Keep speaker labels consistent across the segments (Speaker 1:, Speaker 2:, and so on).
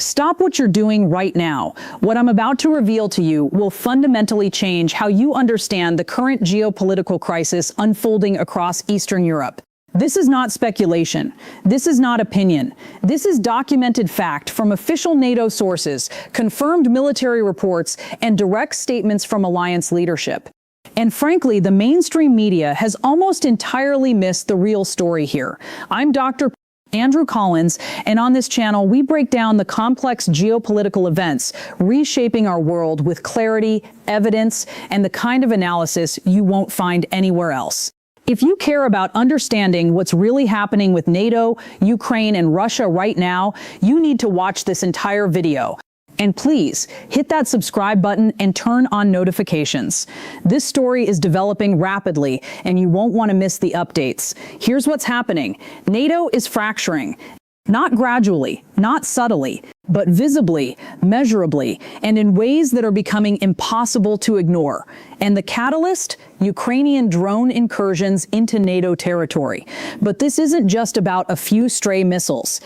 Speaker 1: Stop what you're doing right now. What I'm about to reveal to you will fundamentally change how you understand the current geopolitical crisis unfolding across Eastern Europe. This is not speculation. This is not opinion. This is documented fact from official NATO sources, confirmed military reports, and direct statements from alliance leadership. And frankly, the mainstream media has almost entirely missed the real story here. I'm Dr. Andrew Collins, and on this channel, we break down the complex geopolitical events reshaping our world with clarity, evidence, and the kind of analysis you won't find anywhere else. If you care about understanding what's really happening with NATO, Ukraine, and Russia right now, you need to watch this entire video. And please, hit that subscribe button and turn on notifications. This story is developing rapidly, and you won't want to miss the updates. Here's what's happening. NATO is fracturing. Not gradually, not subtly, but visibly, measurably, and in ways that are becoming impossible to ignore. And the catalyst? Ukrainian drone incursions into NATO territory. But this isn't just about a few stray missiles.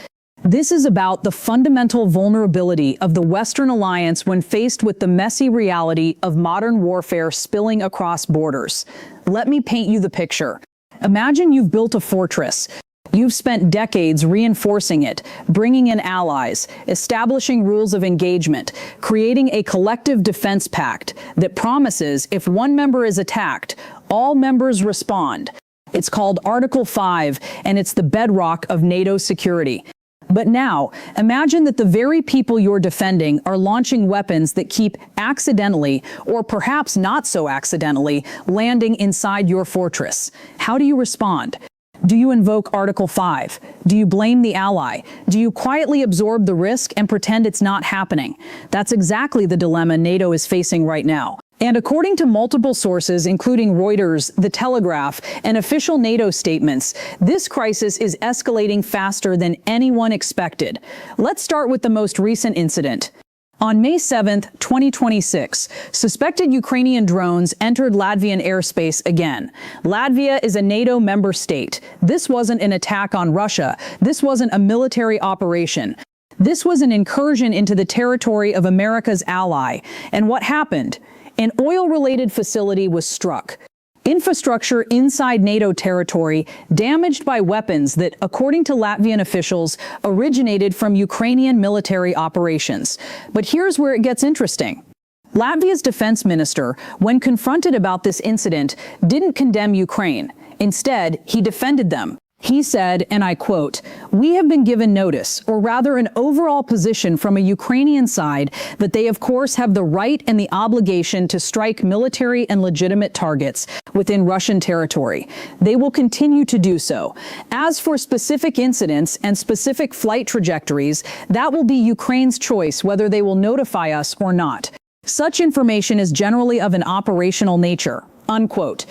Speaker 1: This is about the fundamental vulnerability of the Western alliance when faced with the messy reality of modern warfare spilling across borders. Let me paint you the picture. Imagine you've built a fortress. You've spent decades reinforcing it, bringing in allies, establishing rules of engagement, creating a collective defense pact that promises if one member is attacked, all members respond. It's called Article 5, and it's the bedrock of NATO security. But now, imagine that the very people you're defending are launching weapons that keep accidentally, or perhaps not so accidentally, landing inside your fortress. How do you respond? Do you invoke Article 5? Do you blame the ally? Do you quietly absorb the risk and pretend it's not happening? That's exactly the dilemma NATO is facing right now. And according to multiple sources, including Reuters, the Telegraph, and official NATO statements, this crisis is escalating faster than anyone expected. Let's start with the most recent incident. On May 7, 2026, suspected Ukrainian drones entered Latvian airspace again. Latvia is a NATO member state. This wasn't an attack on Russia. This wasn't a military operation. This was an incursion into the territory of America's ally. And what happened? An oil-related facility was struck. Infrastructure inside NATO territory damaged by weapons that, according to Latvian officials, originated from Ukrainian military operations. But here's where it gets interesting. Latvia's defense minister, when confronted about this incident, didn't condemn Ukraine. Instead, he defended them. He said, and I quote, "We have been given notice, or rather an overall position from a Ukrainian side, that they of course have the right and the obligation to strike military and legitimate targets within Russian territory. They will continue to do so. As for specific incidents and specific flight trajectories, that will be Ukraine's choice whether they will notify us or not. Such information is generally of an operational nature." Unquote.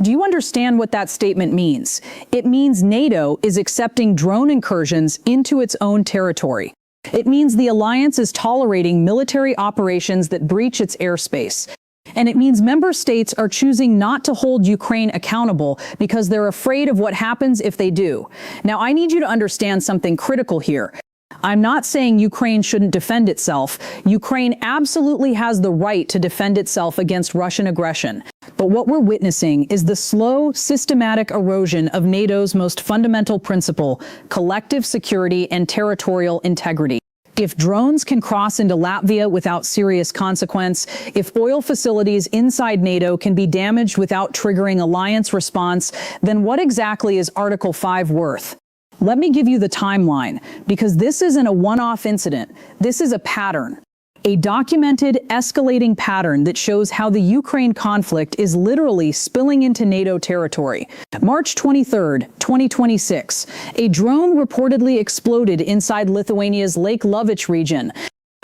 Speaker 1: Do you understand what that statement means? It means NATO is accepting drone incursions into its own territory. It means the alliance is tolerating military operations that breach its airspace. And it means member states are choosing not to hold Ukraine accountable because they're afraid of what happens if they do. Now, I need you to understand something critical here. I'm not saying Ukraine shouldn't defend itself. Ukraine absolutely has the right to defend itself against Russian aggression. But what we're witnessing is the slow, systematic erosion of NATO's most fundamental principle, collective security and territorial integrity. If drones can cross into Latvia without serious consequence, if oil facilities inside NATO can be damaged without triggering alliance response, then what exactly is Article 5 worth? Let me give you the timeline, because this isn't a one-off incident. This is a pattern. A documented, escalating pattern that shows how the Ukraine conflict is literally spilling into NATO territory. March 23, 2026, a drone reportedly exploded inside Lithuania's Lake Lovich region,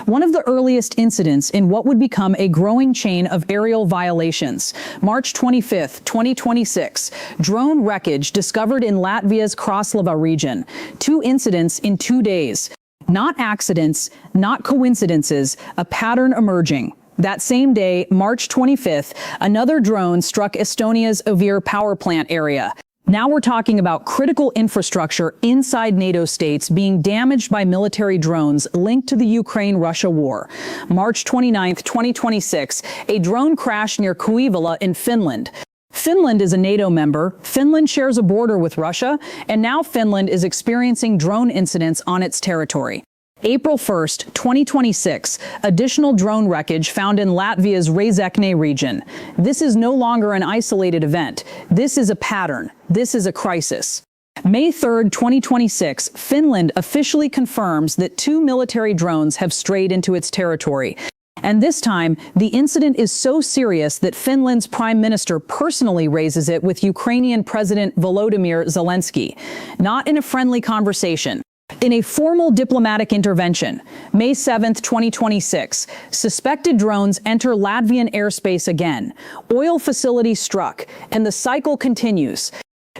Speaker 1: one of the earliest incidents in what would become a growing chain of aerial violations. March 25, 2026, drone wreckage discovered in Latvia's Kraslava region. 2 incidents in 2 days. Not accidents, not coincidences, a pattern emerging. That same day, March 25th, another drone struck Estonia's Oviir power plant area. Now we're talking about critical infrastructure inside NATO states being damaged by military drones linked to the Ukraine-Russia war. March 29, 2026, a drone crashed near Kuivala in Finland. Finland is a NATO member, Finland shares a border with Russia, and now Finland is experiencing drone incidents on its territory. April 1st, 2026, additional drone wreckage found in Latvia's Reizekne region. This is no longer an isolated event. This is a pattern. This is a crisis. May 3rd, 2026, Finland officially confirms that 2 military drones have strayed into its territory. And this time, the incident is so serious that Finland's prime minister personally raises it with Ukrainian President Volodymyr Zelenskyy, not in a friendly conversation. In a formal diplomatic intervention, May 7, 2026, suspected drones enter Latvian airspace again. Oil facility struck, and the cycle continues.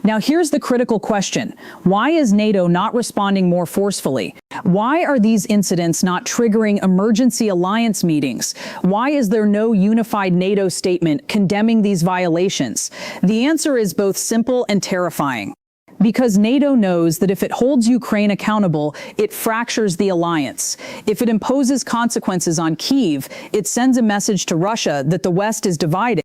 Speaker 1: Now here's the critical question. Why is NATO not responding more forcefully? Why are these incidents not triggering emergency alliance meetings? Why is there no unified NATO statement condemning these violations? The answer is both simple and terrifying. Because NATO knows that if it holds Ukraine accountable, it fractures the alliance. If it imposes consequences on Kyiv, it sends a message to Russia that the West is divided,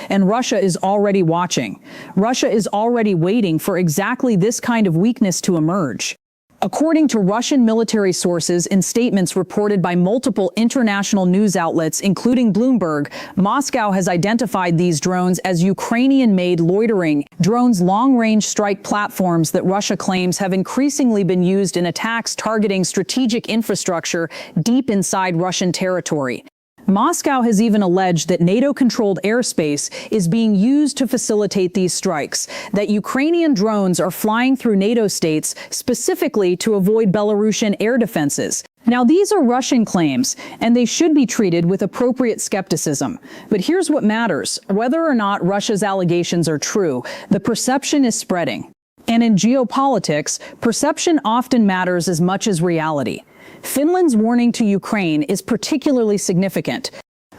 Speaker 1: and Russia is already watching. Russia is already waiting for exactly this kind of weakness to emerge. According to Russian military sources in statements reported by multiple international news outlets, including Bloomberg, Moscow has identified these drones as Ukrainian-made loitering drones, long-range strike platforms that Russia claims have increasingly been used in attacks targeting strategic infrastructure deep inside Russian territory. Moscow has even alleged that NATO-controlled airspace is being used to facilitate these strikes, that Ukrainian drones are flying through NATO states specifically to avoid Belarusian air defenses. Now, these are Russian claims, and they should be treated with appropriate skepticism. But here's what matters. Whether or not Russia's allegations are true, the perception is spreading. And in geopolitics, perception often matters as much as reality. Finland's warning to Ukraine is particularly significant.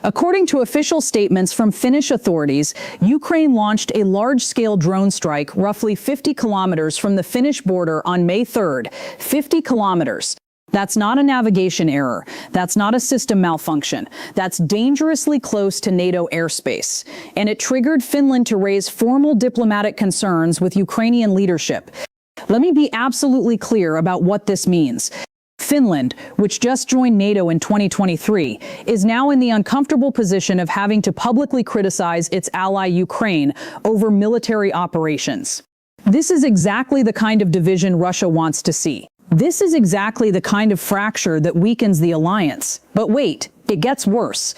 Speaker 1: According to official statements from Finnish authorities, Ukraine launched a large-scale drone strike roughly 50 kilometers from the Finnish border on May 3rd. 50 kilometers. That's not a navigation error. That's not a system malfunction. That's dangerously close to NATO airspace. And it triggered Finland to raise formal diplomatic concerns with Ukrainian leadership. Let me be absolutely clear about what this means. Finland, which just joined NATO in 2023, is now in the uncomfortable position of having to publicly criticize its ally Ukraine over military operations. This is exactly the kind of division Russia wants to see. This is exactly the kind of fracture that weakens the alliance. But wait, it gets worse.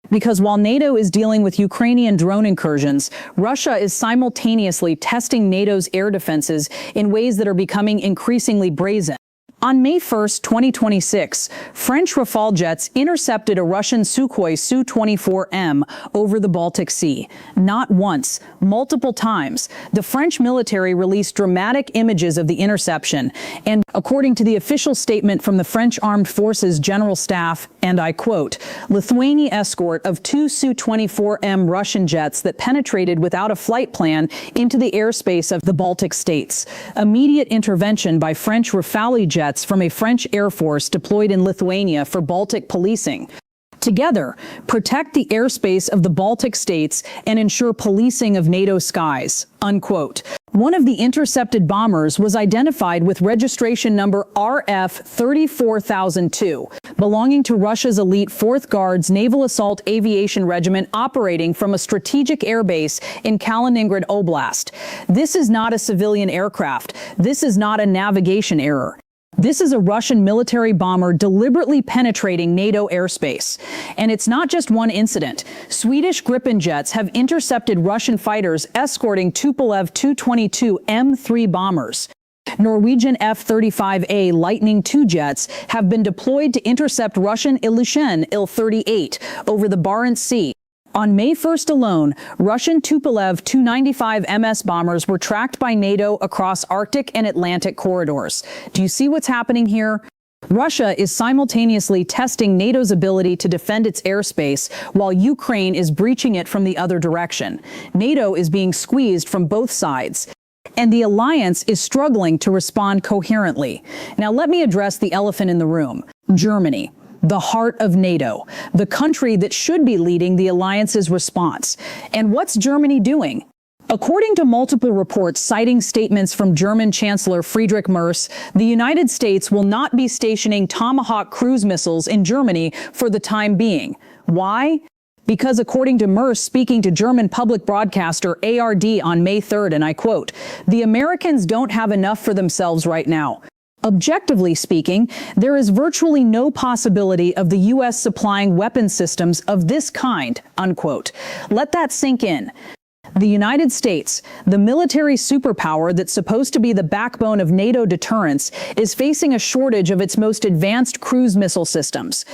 Speaker 1: Because while NATO is dealing with Ukrainian drone incursions, Russia is simultaneously testing NATO's air defenses in ways that are becoming increasingly brazen. On May 1, 2026, French Rafale jets intercepted a Russian Sukhoi Su-24M over the Baltic Sea. Not once, multiple times. The French military released dramatic images of the interception, and according to the official statement from the French Armed Forces General Staff, and I quote, Lithuania escort of 2 Su-24M Russian jets that penetrated without a flight plan into the airspace of the Baltic states. Immediate intervention by French Rafale jets from a French Air Force deployed in Lithuania for Baltic policing. Together, protect the airspace of the Baltic states and ensure policing of NATO skies, unquote. One of the intercepted bombers was identified with registration number RF-34002, belonging to Russia's elite 4th Guards Naval Assault Aviation Regiment operating from a strategic airbase in Kaliningrad Oblast. This is not a civilian aircraft. This is not a navigation error. This is a Russian military bomber deliberately penetrating NATO airspace. And it's not just one incident. Swedish Gripen jets have intercepted Russian fighters escorting Tupolev Tu-22 M3 bombers. Norwegian F-35A Lightning II jets have been deployed to intercept Russian Ilyushin Il-38 over the Barents Sea. On May 1st alone, Russian Tupolev Tu-95 MS bombers were tracked by NATO across Arctic and Atlantic corridors. Do you see what's happening here? Russia is simultaneously testing NATO's ability to defend its airspace while Ukraine is breaching it from the other direction. NATO is being squeezed from both sides. and the alliance is struggling to respond coherently. Now, let me address the elephant in the room: Germany, the heart of NATO, the country that should be leading the alliance's response. And what's Germany doing? According to multiple reports citing statements from German Chancellor Friedrich Merz, the United States will not be stationing Tomahawk cruise missiles in Germany for the time being. Why? Because according to Merz speaking to German public broadcaster ARD on May 3rd, and I quote, "The Americans don't have enough for themselves right now. Objectively speaking, there is virtually no possibility of the U.S. supplying weapon systems of this kind," unquote. Let that sink in. The United States, the military superpower that's supposed to be the backbone of NATO deterrence, is facing a shortage of its most advanced cruise missile systems.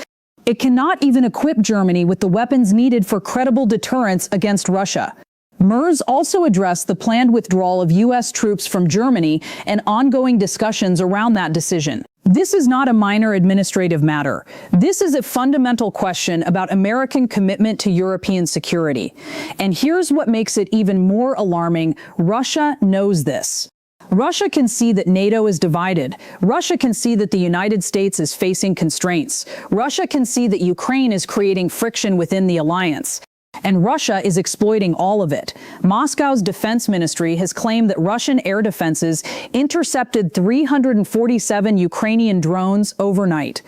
Speaker 1: It cannot even equip Germany with the weapons needed for credible deterrence against Russia. Merz also addressed the planned withdrawal of U.S. troops from Germany and ongoing discussions around that decision. This is not a minor administrative matter. This is a fundamental question about American commitment to European security. And here's what makes it even more alarming: Russia knows this. Russia can see that NATO is divided. Russia can see that the United States is facing constraints. Russia can see that Ukraine is creating friction within the alliance. And Russia is exploiting all of it. Moscow's defense ministry has claimed that Russian air defenses intercepted 347 Ukrainian drones overnight.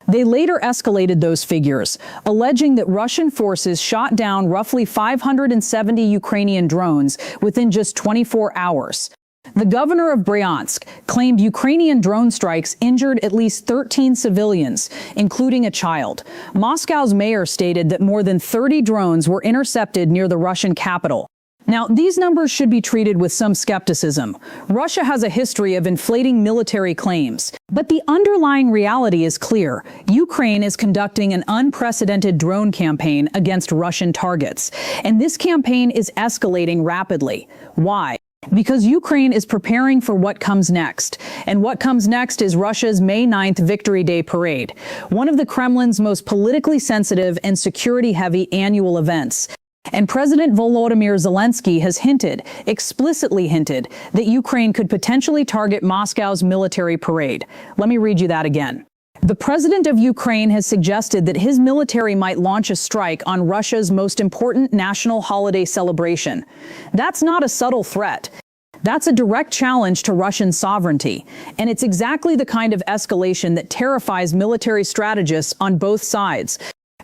Speaker 1: They later escalated those figures, alleging that Russian forces shot down roughly 570 Ukrainian drones within just 24 hours. The governor of Bryansk claimed Ukrainian drone strikes injured at least 13 civilians, including a child. Moscow's mayor stated that more than 30 drones were intercepted near the Russian capital. Now, these numbers should be treated with some skepticism. Russia has a history of inflating military claims. But the underlying reality is clear. Ukraine is conducting an unprecedented drone campaign against Russian targets. And this campaign is escalating rapidly. Why? Because Ukraine is preparing for what comes next. And what comes next is Russia's May 9th Victory Day parade, one of the Kremlin's most politically sensitive and security-heavy annual events. And President Volodymyr Zelenskyy has explicitly hinted, that Ukraine could potentially target Moscow's military parade. Let me read you that again. The president of Ukraine has suggested that his military might launch a strike on Russia's most important national holiday celebration. That's not a subtle threat. That's a direct challenge to Russian sovereignty. And it's exactly the kind of escalation that terrifies military strategists on both sides.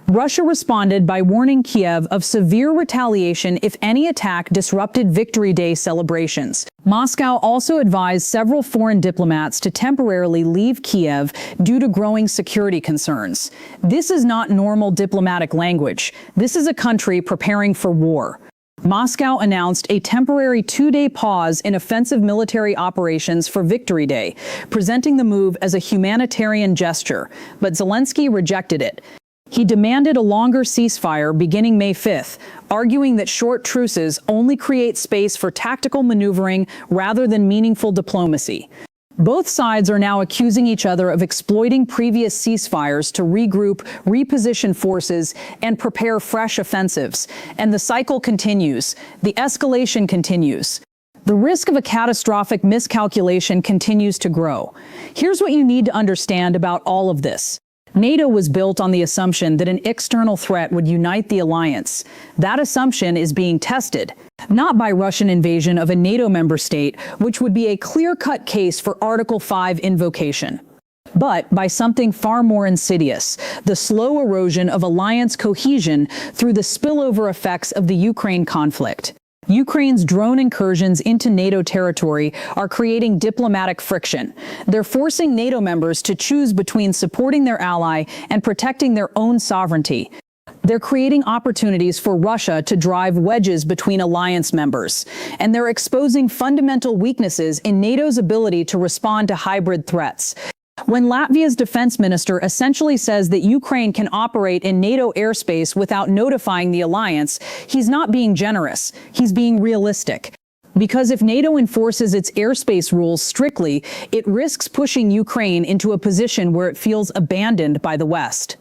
Speaker 1: Russia responded by warning Kiev of severe retaliation if any attack disrupted Victory Day celebrations. Moscow also advised several foreign diplomats to temporarily leave Kiev due to growing security concerns. This is not normal diplomatic language. This is a country preparing for war. Moscow announced a temporary 2-day pause in offensive military operations for Victory Day, presenting the move as a humanitarian gesture, but Zelenskyy rejected it. He demanded a longer ceasefire beginning May 5th, arguing that short truces only create space for tactical maneuvering rather than meaningful diplomacy. Both sides are now accusing each other of exploiting previous ceasefires to regroup, reposition forces, and prepare fresh offensives. And the cycle continues. The escalation continues. The risk of a catastrophic miscalculation continues to grow. Here's what you need to understand about all of this. NATO was built on the assumption that an external threat would unite the alliance. That assumption is being tested, not by Russian invasion of a NATO member state, which would be a clear-cut case for Article 5 invocation, but by something far more insidious: the slow erosion of alliance cohesion through the spillover effects of the Ukraine conflict. Ukraine's drone incursions into NATO territory are creating diplomatic friction. They're forcing NATO members to choose between supporting their ally and protecting their own sovereignty. They're creating opportunities for Russia to drive wedges between alliance members. And they're exposing fundamental weaknesses in NATO's ability to respond to hybrid threats. When Latvia's defense minister essentially says that Ukraine can operate in NATO airspace without notifying the alliance, he's not being generous, he's being realistic. Because if NATO enforces its airspace rules strictly, it risks pushing Ukraine into a position where it feels abandoned by the West.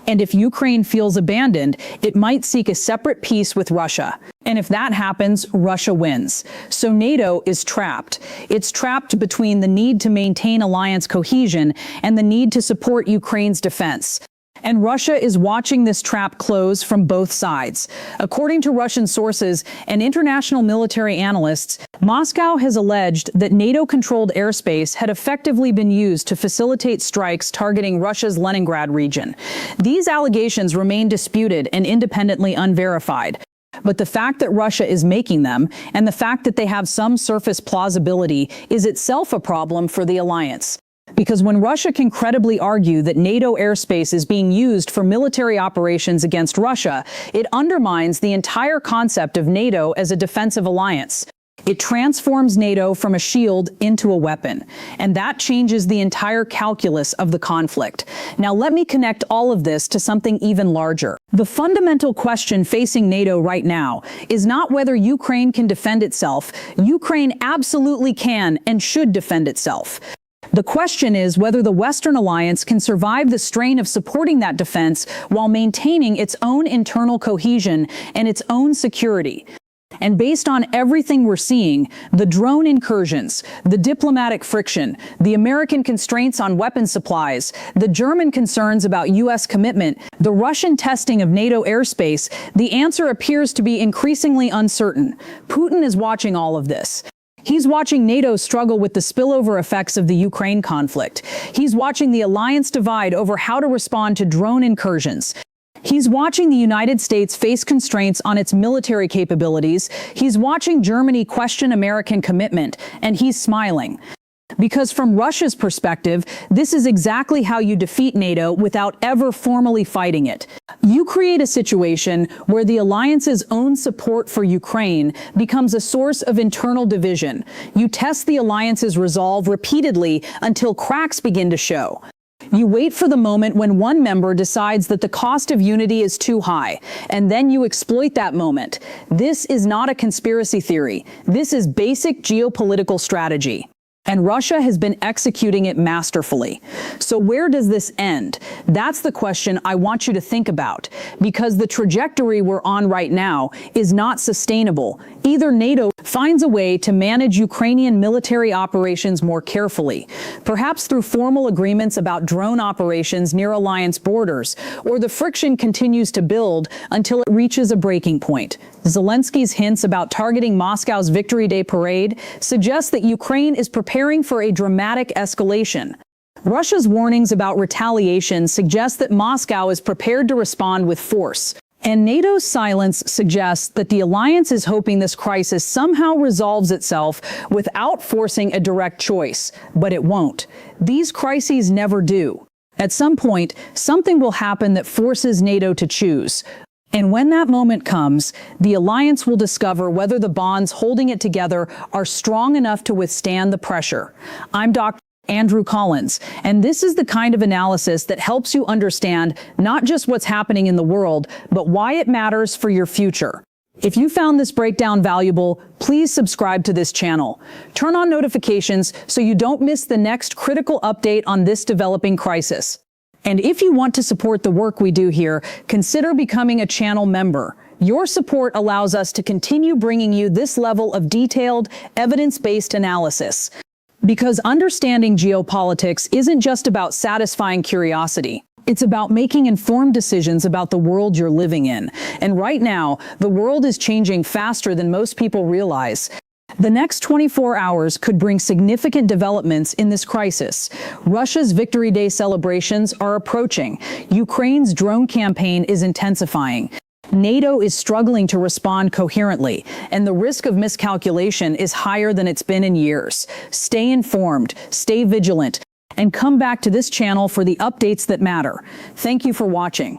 Speaker 1: And if Ukraine feels abandoned, it might seek a separate peace with Russia. And if that happens, Russia wins. So NATO is trapped. It's trapped between the need to maintain alliance cohesion and the need to support Ukraine's defense. And Russia is watching this trap close from both sides. According to Russian sources and international military analysts, Moscow has alleged that NATO-controlled airspace had effectively been used to facilitate strikes targeting Russia's Leningrad region. These allegations remain disputed and independently unverified. But the fact that Russia is making them, and the fact that they have some surface plausibility, is itself a problem for the alliance. Because when Russia can credibly argue that NATO airspace is being used for military operations against Russia, it undermines the entire concept of NATO as a defensive alliance. It transforms NATO from a shield into a weapon, and that changes the entire calculus of the conflict. Now let me connect all of this to something even larger. The fundamental question facing NATO right now is not whether Ukraine can defend itself. Ukraine absolutely can and should defend itself. The question is whether the Western alliance can survive the strain of supporting that defense while maintaining its own internal cohesion and its own security. And based on everything we're seeing, the drone incursions, the diplomatic friction, the American constraints on weapon supplies, the German concerns about U.S. commitment, the Russian testing of NATO airspace, the answer appears to be increasingly uncertain. Putin is watching all of this. He's watching NATO struggle with the spillover effects of the Ukraine conflict. He's watching the alliance divide over how to respond to drone incursions. He's watching the United States face constraints on its military capabilities. He's watching Germany question American commitment, and he's smiling. Because from Russia's perspective, this is exactly how you defeat NATO without ever formally fighting it. You create a situation where the alliance's own support for Ukraine becomes a source of internal division. You test the alliance's resolve repeatedly until cracks begin to show. You wait for the moment when one member decides that the cost of unity is too high, and then you exploit that moment. This is not a conspiracy theory. This is basic geopolitical strategy. And Russia has been executing it masterfully. So where does this end? That's the question I want you to think about, because the trajectory we're on right now is not sustainable. Either NATO finds a way to manage Ukrainian military operations more carefully, perhaps through formal agreements about drone operations near alliance borders, or the friction continues to build until it reaches a breaking point. Zelenskyy's hints about targeting Moscow's Victory Day parade suggest that Ukraine is preparing for a dramatic escalation. Russia's warnings about retaliation suggest that Moscow is prepared to respond with force. And NATO's silence suggests that the alliance is hoping this crisis somehow resolves itself without forcing a direct choice. But it won't. These crises never do. At some point, something will happen that forces NATO to choose. And when that moment comes, the alliance will discover whether the bonds holding it together are strong enough to withstand the pressure. I'm Dr. Andrew Collins, and this is the kind of analysis that helps you understand not just what's happening in the world, but why it matters for your future. If you found this breakdown valuable, please subscribe to this channel. Turn on notifications so you don't miss the next critical update on this developing crisis. And if you want to support the work we do here, consider becoming a channel member. Your support allows us to continue bringing you this level of detailed, evidence-based analysis. Because understanding geopolitics isn't just about satisfying curiosity. It's about making informed decisions about the world you're living in. And right now, the world is changing faster than most people realize. The next 24 hours could bring significant developments in this crisis. Russia's Victory Day celebrations are approaching. Ukraine's drone campaign is intensifying. NATO is struggling to respond coherently, and the risk of miscalculation is higher than it's been in years. Stay informed, stay vigilant, and come back to this channel for the updates that matter. Thank you for watching.